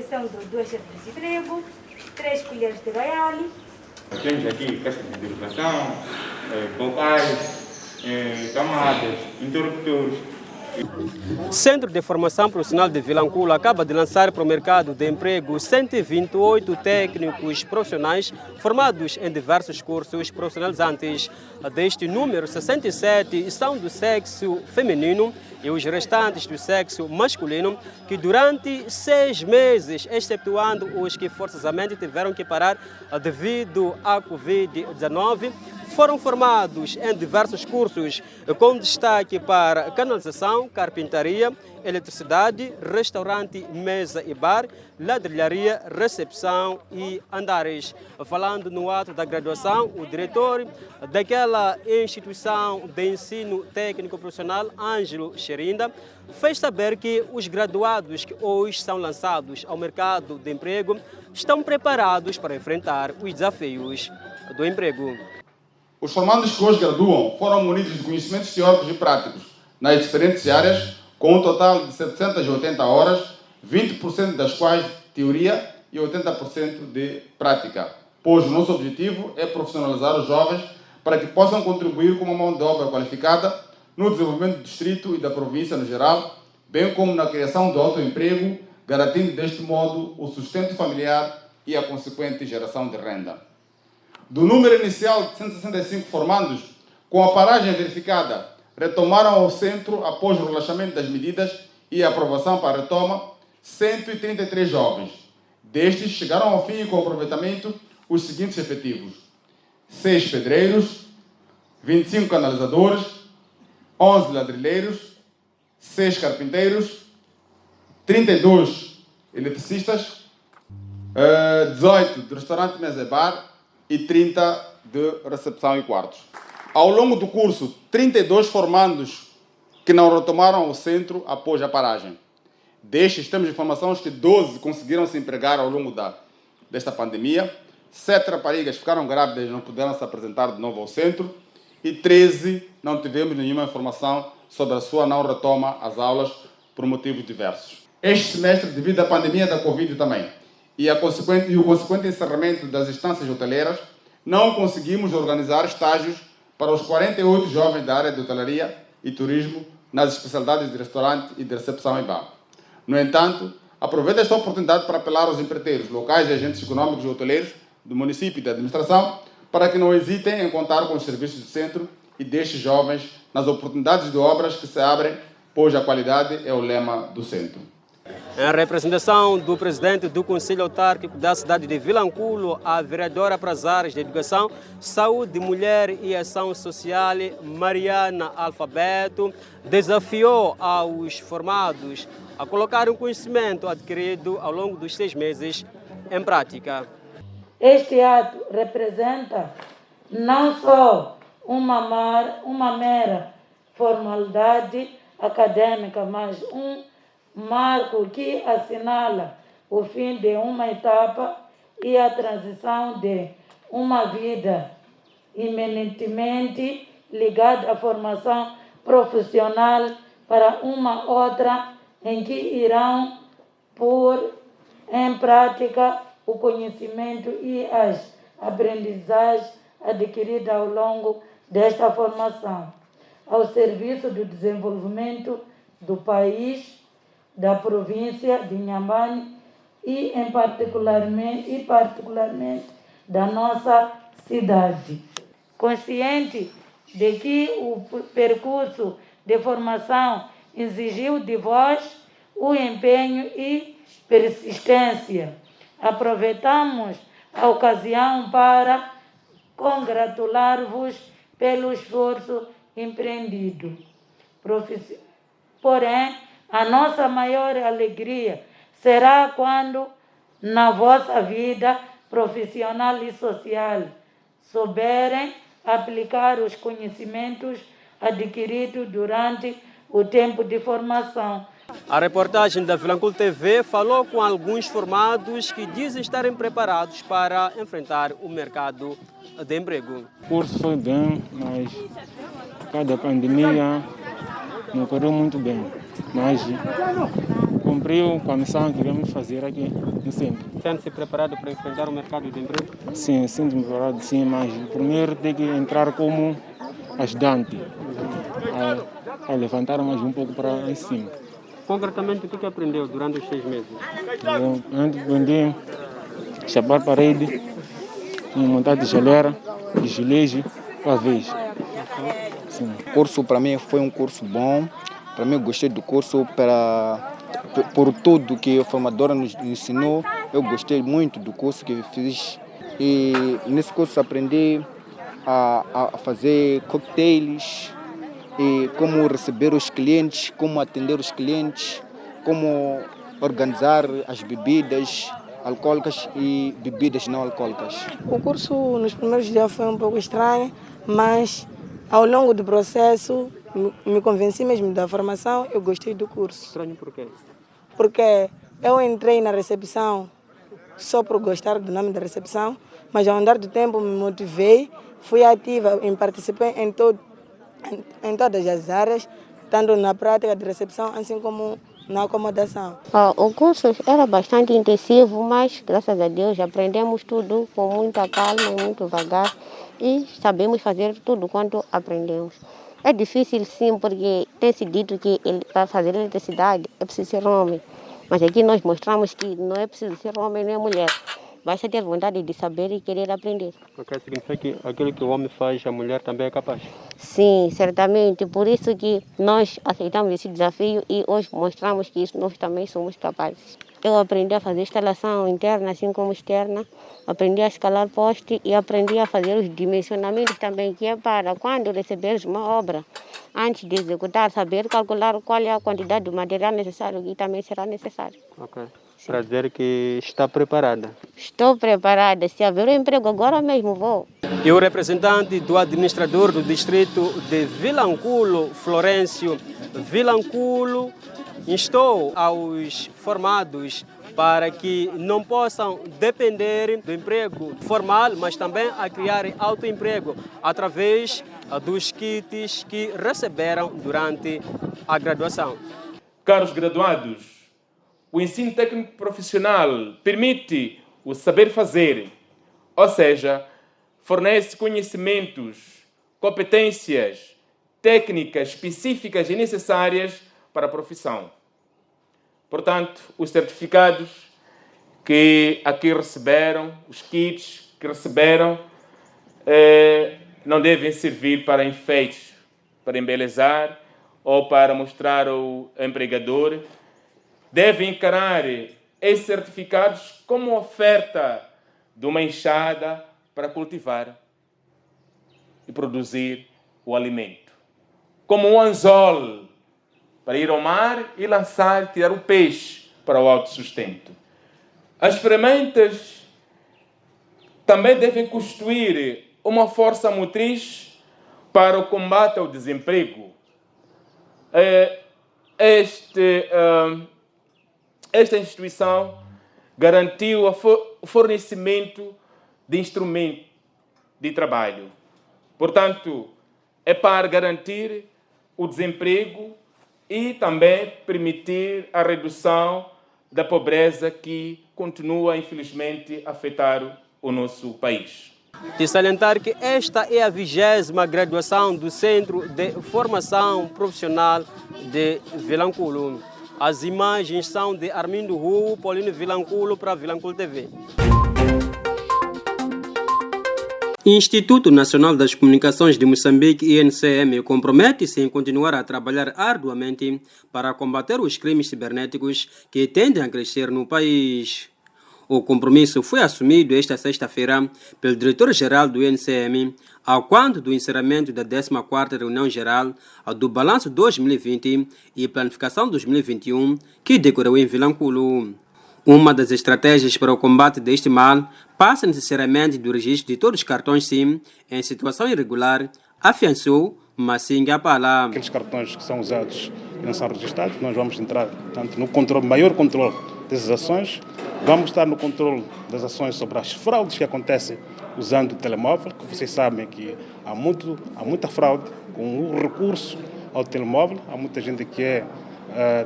São 2 certos de trigo, 3 colheres de baiali. Temos aqui cascas de educação, bocais, camadas, interruptores. Centro de Formação Profissional de Vilanculo acaba de lançar para o mercado de emprego 128 técnicos profissionais formados em diversos cursos profissionalizantes. Deste número, 67 são do sexo feminino e os restantes do sexo masculino, que durante 6 meses, excetuando os que forçosamente tiveram que parar devido à Covid-19, foram formados em diversos cursos, com destaque para canalização, carpintaria, eletricidade, restaurante, mesa e bar, ladrilharia, recepção e andares. Falando no ato da graduação, o diretor daquela instituição de ensino técnico profissional, Ângelo Xerinda, fez saber que os graduados que hoje são lançados ao mercado de emprego estão preparados para enfrentar os desafios do emprego. Os formandos que hoje graduam foram munidos de conhecimentos teóricos e práticos nas diferentes áreas, com um total de 780 horas, 20% das quais teoria e 80% de prática, pois o nosso objetivo é profissionalizar os jovens para que possam contribuir com uma mão de obra qualificada no desenvolvimento do distrito e da província no geral, bem como na criação do autoemprego, garantindo deste modo o sustento familiar e a consequente geração de renda. Do número inicial de 165 formandos, com a paragem verificada, retomaram ao centro, após o relaxamento das medidas e a aprovação para a retoma, 133 jovens. Destes, chegaram ao fim com aproveitamento os seguintes efetivos: 6 pedreiros, 25 canalizadores, 11 ladrilheiros, 6 carpinteiros, 32 eletricistas, 18 de restaurante, mesa e bar, e 30 de recepção e quartos. Ao longo do curso, 32 formandos que não retomaram o centro após a paragem. Destes, temos informações que 12 conseguiram se empregar ao longo desta pandemia, 7 raparigas ficaram grávidas e não puderam se apresentar de novo ao centro, e 13 não tivemos nenhuma informação sobre a sua não retoma às aulas por motivos diversos. Este semestre, devido à pandemia da Covid também, e o consequente encerramento das instâncias hoteleiras, não conseguimos organizar estágios para os 48 jovens da área de hotelaria e turismo nas especialidades de restaurante e de recepção e bar. No entanto, aproveito esta oportunidade para apelar aos empreiteiros locais e agentes econômicos e hoteleiros do município e da administração para que não hesitem em contar com os serviços do centro e destes jovens nas oportunidades de obras que se abrem, pois a qualidade é o lema do centro. Em representação do presidente do Conselho Autárquico da cidade de Vilanculo, a vereadora para as áreas de Educação, Saúde, Mulher e Ação Social, Mariana Alfabeto, desafiou aos formados a colocar o conhecimento adquirido ao longo dos 6 meses em prática. Este ato representa não só uma mera formalidade acadêmica, mas um marco que assinala o fim de uma etapa e a transição de uma vida eminentemente ligada à formação profissional para uma outra em que irão pôr em prática o conhecimento e as aprendizagens adquiridas ao longo desta formação, ao serviço do desenvolvimento do país, da província de Inhambane e particularmente da nossa cidade. Consciente de que o percurso de formação exigiu de vós o empenho e persistência, aproveitamos a ocasião para congratular-vos pelo esforço empreendido. Porém, a nossa maior alegria será quando, na vossa vida profissional e social, souberem aplicar os conhecimentos adquiridos durante o tempo de formação. A reportagem da Vilanculo TV falou com alguns formados que dizem estarem preparados para enfrentar o mercado de emprego. O curso foi bem, mas por causa da pandemia não correu muito bem. Mas cumpriu com a missão que viemos fazer aqui no centro. Sente-se preparado para enfrentar o mercado de emprego? Sim, sinto-me preparado, sim, mas primeiro tem que entrar como ajudante, a levantar mais um pouco para em cima. Concretamente, o que aprendeu durante os 6 meses? Eu aprendi a chapar parede, montar tijoleira, tijolejo, pavês. Sim. O curso para mim foi um curso bom. Para mim, eu gostei do curso por tudo que a formadora nos ensinou. Eu gostei muito do curso que fiz. E nesse curso aprendi a fazer coquetéis, e como receber os clientes, como atender os clientes, como organizar as bebidas alcoólicas e bebidas não alcoólicas. O curso nos primeiros dias foi um pouco estranho, mas ao longo do processo me convenci mesmo da formação, eu gostei do curso. Estranho por quê? Porque eu entrei na recepção só por gostar do nome da recepção, mas ao andar do tempo me motivei, fui ativa, participei em todas as áreas, tanto na prática de recepção, assim como na acomodação. O curso era bastante intensivo, mas graças a Deus aprendemos tudo com muita calma, muito devagar e sabemos fazer tudo quanto aprendemos. É difícil sim, porque tem-se dito que para fazer eletricidade é preciso ser homem, mas aqui nós mostramos que não é preciso ser homem nem mulher. Basta ter vontade de saber e querer aprender. Okay, significa que aquilo que o homem faz, a mulher também é capaz? Sim, certamente. Por isso que nós aceitamos esse desafio e hoje mostramos que nós também somos capazes. Eu aprendi a fazer instalação interna, assim como externa. Aprendi a escalar poste e aprendi a fazer os dimensionamentos também, que é para quando receberes uma obra, antes de executar, saber calcular qual é a quantidade de material necessário que também será necessário. Ok. Para dizer que está preparada. Estou preparada. Se haver um emprego agora mesmo, vou. E o representante do administrador do distrito de Vilanculo, Florencio Vilanculo, instou aos formados para que não possam depender do emprego formal, mas também a criar autoemprego através dos kits que receberam durante a graduação. Caros graduados, o ensino técnico profissional permite o saber fazer, ou seja, fornece conhecimentos, competências, técnicas específicas e necessárias para a profissão. Portanto, os certificados que aqui receberam, os kits que receberam, não devem servir para enfeites, para embelezar ou para mostrar ao empregador. Devem encarar esses certificados como oferta de uma enxada para cultivar e produzir o alimento. Como um anzol para ir ao mar e lançar, tirar o peixe para o autossustento. As ferramentas também devem constituir uma força motriz para o combate ao desemprego. Esta instituição garantiu o fornecimento de instrumentos de trabalho. Portanto, é para garantir o desemprego e também permitir a redução da pobreza que continua, infelizmente, a afetar o nosso país. De salientar que esta é a 20ª graduação do Centro de Formação Profissional de Vilanculo. As imagens são de Armindo Rua, Paulino Vilanculo para Vilanculo TV. Instituto Nacional das Comunicações de Moçambique, INCM, compromete-se em continuar a trabalhar arduamente para combater os crimes cibernéticos que tendem a crescer no país. O compromisso foi assumido esta sexta-feira pelo diretor-geral do INCM, ao quando do encerramento da 14ª reunião geral do Balanço 2020 e Planificação 2021, que decorreu em Vilanculo. Uma das estratégias para o combate deste mal passa necessariamente do registro de todos os cartões SIM em situação irregular, afiançou Massinga Pala. Aqueles cartões que são usados e não são registrados, nós vamos entrar tanto no controle, maior controle dessas ações, vamos estar no controle das ações sobre as fraudes que acontecem usando o telemóvel, que vocês sabem que há muita fraude com o recurso ao telemóvel, há muita gente que é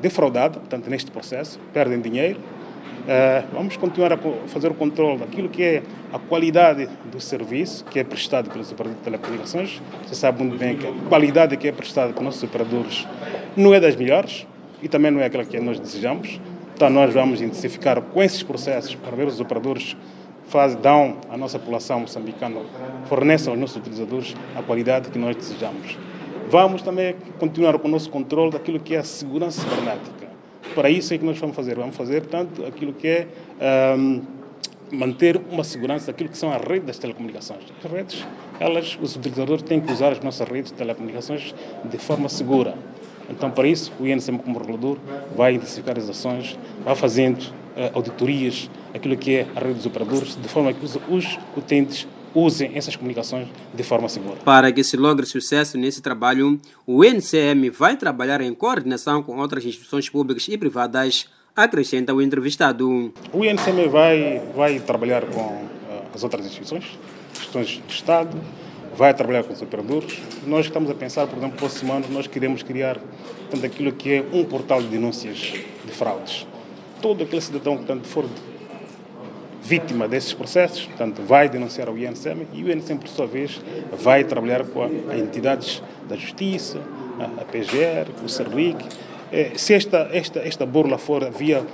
defraudada, portanto, neste processo, perdem dinheiro. Vamos continuar a fazer o controle daquilo que é a qualidade do serviço que é prestado pelos operadores de telecomunicações. Você sabe muito bem que a qualidade que é prestada pelos nossos operadores não é das melhores e também não é aquela que nós desejamos. Então, nós vamos intensificar com esses processos para ver os operadores dão à nossa população moçambicana, fornecem aos nossos utilizadores a qualidade que nós desejamos. Vamos também continuar com o nosso controle daquilo que é a segurança cibernética. Para isso é que nós vamos fazer. Vamos fazer, tanto aquilo que é manter uma segurança daquilo que são as redes das telecomunicações. As redes, os utilizadores têm que usar as nossas redes de telecomunicações de forma segura. Então, para isso, o INSM, como regulador, vai intensificar as ações, vai fazendo auditorias, aquilo que é a rede dos operadores, de forma que os utentes usem essas comunicações de forma segura. Para que se logre sucesso nesse trabalho, o INSM vai trabalhar em coordenação com outras instituições públicas e privadas, acrescenta o entrevistado. O INSM vai trabalhar com as outras instituições do Estado, vai trabalhar com os operadores. Nós estamos a pensar, por exemplo, próximo ano, nós queremos criar tanto aquilo que é um portal de denúncias de fraudes. Todo aquele cidadão que tanto for vítima desses processos, portanto, vai denunciar ao INSM e o INSM, por sua vez, vai trabalhar com as entidades da Justiça, a PGR, o CERLIC. Se esta burla for via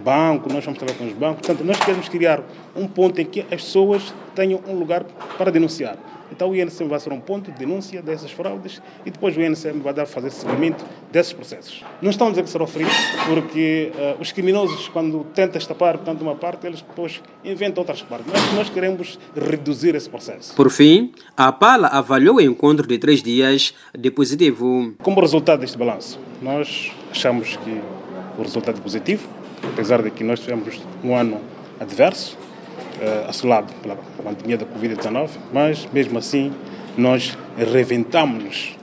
banco, nós vamos trabalhar com os bancos. Portanto, nós queremos criar um ponto em que as pessoas tenham um lugar para denunciar. Então, o INSM vai ser um ponto de denúncia dessas fraudes e depois o INSM vai fazer seguimento desses processos. Não estamos a dizer que será frio, porque os criminosos, quando tentam estapar tanto uma parte, eles depois inventam outras partes. Nós queremos reduzir esse processo. Por fim, a PALA avaliou o encontro de 3 dias de positivo. Como resultado deste balanço, nós achamos que o resultado é positivo, apesar de que nós tivemos um ano adverso, assolado pela pandemia da Covid-19, mas mesmo assim nós reinventamos-nos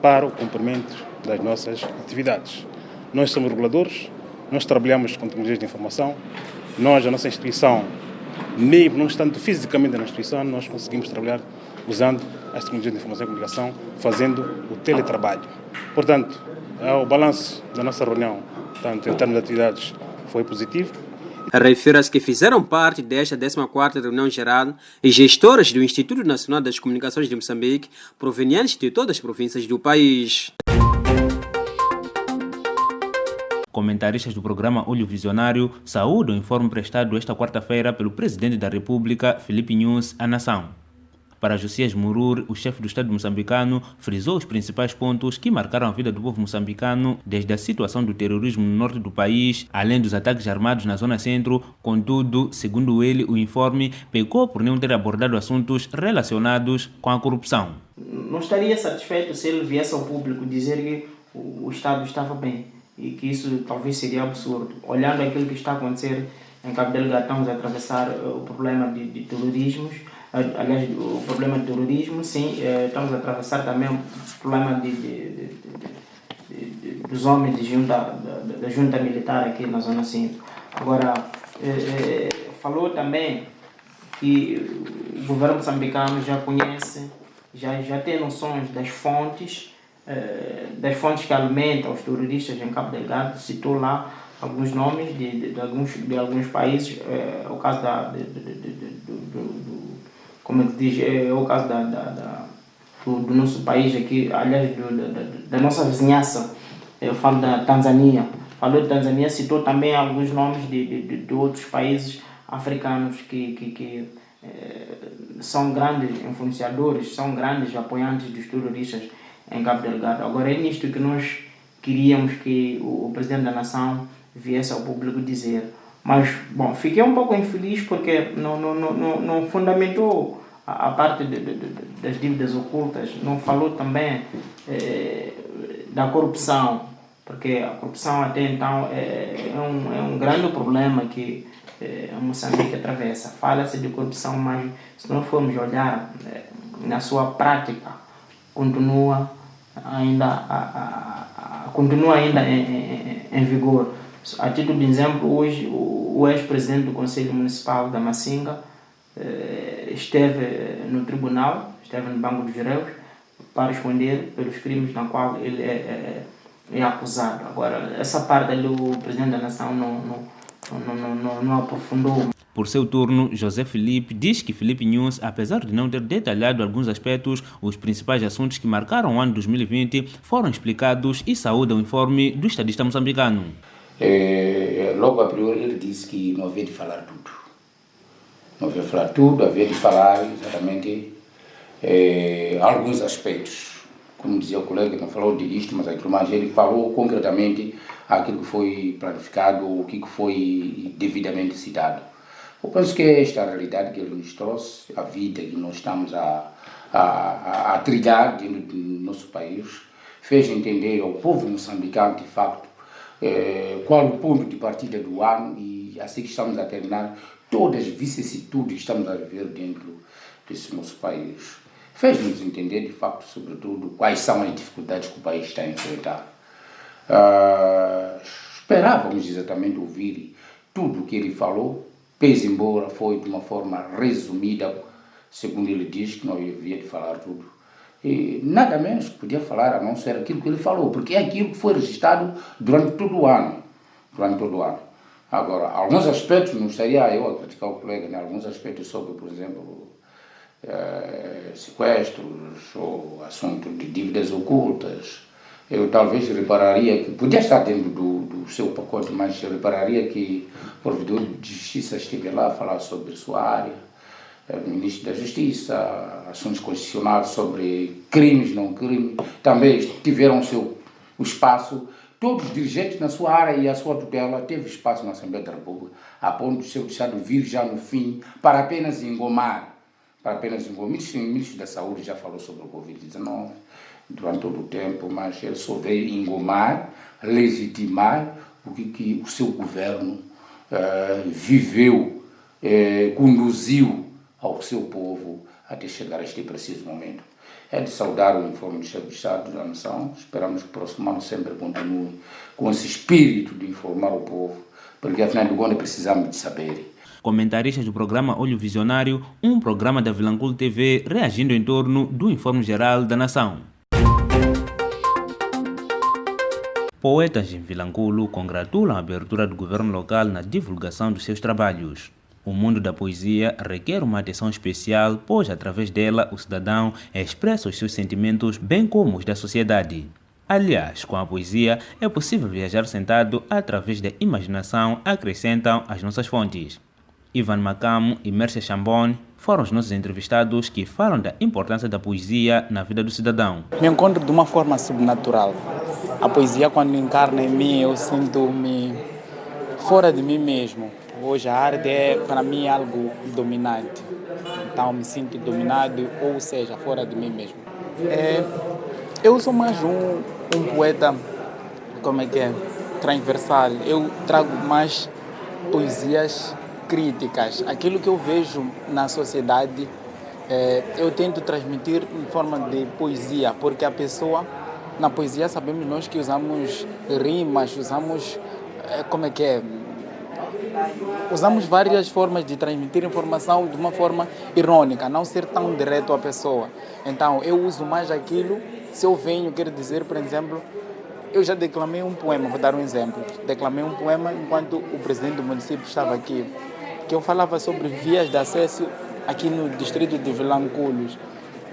para o cumprimento das nossas atividades. Nós somos reguladores, nós trabalhamos com tecnologias de informação, a nossa instituição, mesmo não estando fisicamente na instituição, nós conseguimos trabalhar usando as tecnologias de informação e comunicação, fazendo o teletrabalho. Portanto, o balanço da nossa reunião, tanto em termos de atividades, foi positivo. Refere-se que fizeram parte desta 14ª reunião geral e gestoras do Instituto Nacional das Comunicações de Moçambique, provenientes de todas as províncias do país. Comentaristas do programa Olho Visionário saúdam o informe prestado esta quarta-feira pelo Presidente da República, Filipe Nyusi, à nação. Para Josias Murur, o chefe do Estado moçambicano, frisou os principais pontos que marcaram a vida do povo moçambicano desde a situação do terrorismo no norte do país, além dos ataques armados na zona centro. Contudo, segundo ele, o informe pecou por não ter abordado assuntos relacionados com a corrupção. Não estaria satisfeito se ele viesse ao público dizer que o Estado estava bem e que isso talvez seria absurdo. Olhando aquilo que está a acontecer em Cabo Delgado, estamos a atravessar o problema de terrorismos. Aliás, o problema de terrorismo, sim, estamos a atravessar também o problema dos homens da junta militar aqui na Zona Centro. Agora, falou também que o governo moçambicano já conhece, já tem noções das fontes que alimentam os terroristas em Cabo Delgado. Citou lá alguns nomes de alguns países, o caso como é que diz, é o caso do nosso país aqui, aliás, da nossa vizinhança. Eu falo da Tanzânia. Falou de Tanzânia, citou também alguns nomes de outros países africanos que são grandes influenciadores, são grandes apoiantes dos terroristas em Cabo Delgado. Agora é nisto que nós queríamos que o Presidente da Nação viesse ao público dizer. Mas, bom, fiquei um pouco infeliz porque não fundamentou a parte das dívidas ocultas, não falou também da corrupção, porque a corrupção até então é um grande problema que a Moçambique atravessa. Fala-se de corrupção, mas se nós formos olhar na sua prática, continua ainda em vigor. A título de exemplo, hoje o ex-presidente do Conselho Municipal da Macinga esteve no tribunal, esteve no Banco dos Réus para responder pelos crimes na qual ele é acusado. Agora, essa parte ali o Presidente da Nação não aprofundou. Por seu turno, José Filipe diz que Filipe Nunes, apesar de não ter detalhado alguns aspectos, os principais assuntos que marcaram o ano 2020 foram explicados e saúda o informe do estadista moçambicano. Logo a priori ele disse que não havia de falar tudo. Não havia de falar tudo, havia de falar exatamente alguns aspectos. Como dizia o colega, não falou de isto, mas aquilo, mas ele falou concretamente aquilo que foi planificado, o que foi devidamente citado. Eu penso que é esta a realidade que ele nos trouxe, a vida que nós estamos a trilhar dentro do nosso país, fez entender ao povo moçambicano, de facto, qual o ponto de partida do ano e assim que estamos a terminar todas as vicissitudes que estamos a viver dentro desse nosso país. Fez-nos entender, de facto, sobretudo, quais são as dificuldades que o país está a enfrentar. Esperávamos exatamente ouvir tudo o que ele falou, pese embora foi de uma forma resumida, segundo ele diz, que não havia de falar tudo. E nada menos podia falar a não ser aquilo que ele falou, porque é aquilo que foi registrado durante todo o ano. Agora, alguns aspectos, não estaria eu a criticar o colega, né? Alguns aspectos sobre, por exemplo, sequestros ou assunto de dívidas ocultas, eu talvez repararia que podia estar dentro do seu pacote, mas eu repararia que o provedor de justiça esteve lá a falar sobre sua área, o ministro da Justiça, assuntos constitucionais sobre crimes, não crimes, também tiveram o espaço. Todos os dirigentes na sua área e a sua tutela teve espaço na Assembleia da República, a ponto de seu Estado vir já no fim para apenas engomar. O ministro da Saúde já falou sobre o Covid-19 durante todo o tempo, mas ele só veio engomar, legitimar o que o seu governo viveu, conduziu ao seu povo até chegar a este preciso momento. É de saudar o informe do chefe de Estado da Nação. Esperamos que o próximo ano sempre continue com esse espírito de informar o povo, porque afinal de contas precisamos de saber. Comentaristas do programa Olho Visionário, um programa da Vilanculo TV reagindo em torno do Informe Geral da Nação. Poetas em Vilanculo congratulam a abertura do governo local na divulgação dos seus trabalhos. O mundo da poesia requer uma atenção especial, pois através dela o cidadão expressa os seus sentimentos, bem como os da sociedade. Aliás, com a poesia é possível viajar sentado através da imaginação, acrescentam as nossas fontes. Ivan Macamo e Mércia Chambon foram os nossos entrevistados que falam da importância da poesia na vida do cidadão. Me encontro de uma forma sobrenatural. A poesia, quando encarna em mim, eu sinto-me fora de mim mesmo. Hoje a arte é, para mim, algo dominante. Então me sinto dominado, ou seja, fora de mim mesmo. Eu sou mais um poeta, transversal. Eu trago mais poesias críticas. Aquilo que eu vejo na sociedade, eu tento transmitir em forma de poesia, porque a pessoa, na poesia sabemos nós que usamos rimas, usamos, usamos várias formas de transmitir informação de uma forma irônica, não ser tão direto à pessoa. Então eu uso mais aquilo, se eu venho, quero dizer, por exemplo, eu já declamei um poema, vou dar um exemplo. Declamei um poema enquanto o presidente do município estava aqui, que eu falava sobre vias de acesso aqui no distrito de Vilanculo.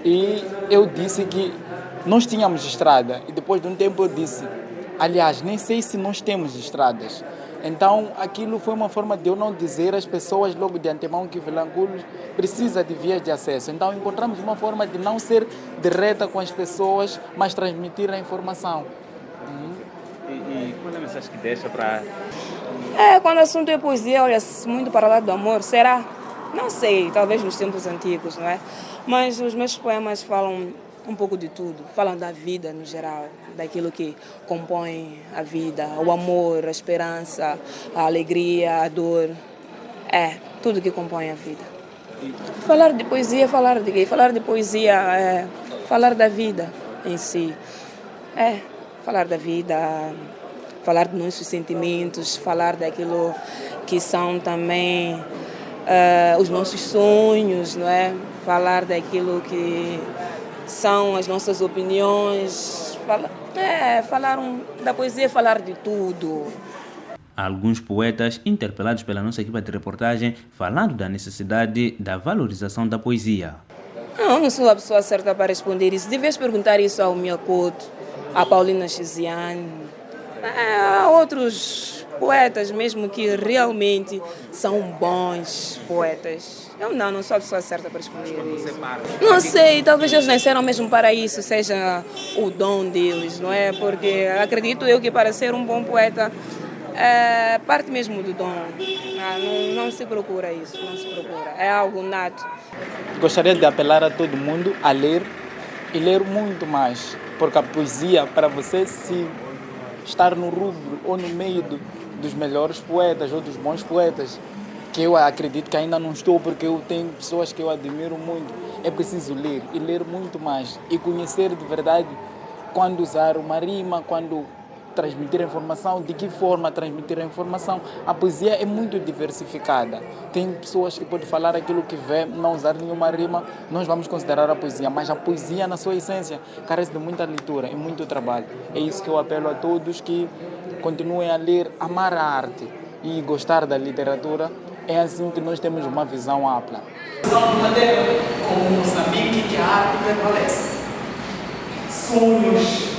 E eu disse que nós tínhamos estrada, e depois de um tempo eu disse, aliás, nem sei se nós temos estradas. Então, aquilo foi uma forma de eu não dizer às pessoas logo de antemão que Vilanculo precisa de vias de acesso. Então, encontramos uma forma de não ser direta com as pessoas, mas transmitir a informação. E qual é a mensagem que deixa para... Quando o assunto é poesia, olha, muito para lá do amor, será? Não sei, talvez nos tempos antigos, não é? Mas os meus poemas falam um pouco de tudo, falam da vida no geral, daquilo que compõe a vida, o amor, a esperança, a alegria, a dor, tudo que compõe a vida. Falar de poesia, falar de quê? Falar de poesia é falar da vida em si, falar da vida, falar dos nossos sentimentos, falar daquilo que são também os nossos sonhos, não é? Falar daquilo que são as nossas opiniões, falar da poesia, falar de tudo. Alguns poetas, interpelados pela nossa equipa de reportagem, falando da necessidade da valorização da poesia. Eu não sou a pessoa certa para responder isso. Devias perguntar isso ao Miyakoto, a Paulina Chiziane, a outros poetas mesmo que realmente são bons poetas. Eu não sou a pessoa certa para responder isso. Não sei, talvez eles nasceram mesmo para isso, seja o dom deles, não é? Porque acredito eu que para ser um bom poeta, parte mesmo do dom. Não se procura isso, não se procura. É algo nato. Gostaria de apelar a todo mundo a ler e ler muito mais, porque a poesia, para você se estar no rubro ou no meio dos melhores poetas ou dos bons poetas, que eu acredito que ainda não estou, porque eu tenho pessoas que eu admiro muito, é preciso ler e ler muito mais e conhecer de verdade quando usar uma rima, quando transmitir a informação, de que forma transmitir a informação. A poesia é muito diversificada. Tem pessoas que podem falar aquilo que vê, não usar nenhuma rima, nós vamos considerar a poesia, mas a poesia na sua essência carece de muita leitura e muito trabalho. É isso que eu apelo a todos, que continuem a ler, amar a arte e gostar da literatura. É assim que nós temos uma visão ampla. Como Moçambique, que a arte prevalece. Sonhos